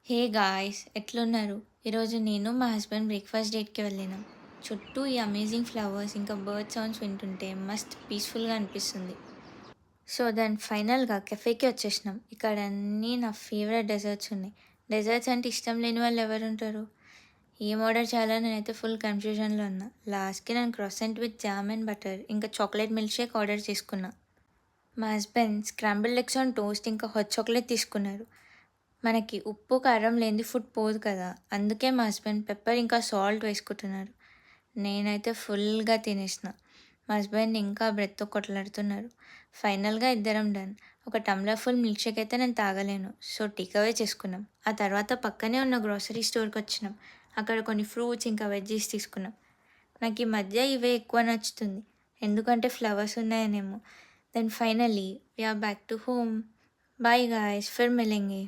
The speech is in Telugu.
హే గాయ్స్ ఎట్లున్నారు? ఈరోజు నేను మా హస్బెండ్ బ్రేక్ఫాస్ట్ డేట్‌కి వెళ్ళినాం. చుట్టూ ఈ అమేజింగ్ ఫ్లవర్స్ ఇంకా బర్డ్ సౌండ్స్ వింటుంటే మస్త్ పీస్‌ఫుల్‌గా అనిపిస్తుంది. సో దెన్ ఫైనల్‌గా కెఫేకి వచ్చేసినాం. ఇక్కడ అన్నీ నా ఫేవరెట్ డెజర్ట్స్ ఉన్నాయి. డెజర్ట్స్ అంటే ఇష్టం లేని వాళ్ళు ఎవరుంటారు? ఏం ఆర్డర్ చేయాలో నేనైతే ఫుల్ కన్‌ఫ్యూజన్‌లో ఉన్నా. లాస్ట్‌కి నేను క్రోసెంట్ విత్ జామ్ అండ్ బటర్ ఇంకా చాక్లేట్ మిల్క్ షేక్ ఆర్డర్ చేసుకున్నా. మా husband scrambled eggs on toast ఇంకా హాట్ చాక్లేట్ తీసుకున్నారు. మనకి ఉప్పు, కారం లేనిది ఫుడ్ పోదు కదా! అందుకే మా హస్బెండ్ పెప్పర్ ఇంకా సాల్ట్ వేసుకుంటున్నారు. నేనైతే ఫుల్‌గా తినేసిన. మా హస్బెండ్ ఇంకా బ్రెత్‌తో కొట్లాడుతున్నారు. ఫైనల్‌గా ఇద్దరం డన్. ఒక టంబ్లర్ ఫుల్ మిల్క్ షేక్ అయితే నేను తాగలేను. సో, టేక్ అవే చేసుకున్నాం. ఆ తర్వాత పక్కనే ఉన్న గ్రోసరీ స్టోర్‌కొచ్చినాం. అక్కడ కొన్ని ఫ్రూట్స్ ఇంకా వెజ్జీస్ తీసుకున్నాం. నాకు ఈ మధ్య ఇవే ఎక్కువ నచ్చుతుంది. ఎందుకంటే ఫ్లవర్స్ ఉన్నాయనేమో. Then finally we are back to home. Bye guys! ఫిర్ మిలేంగే.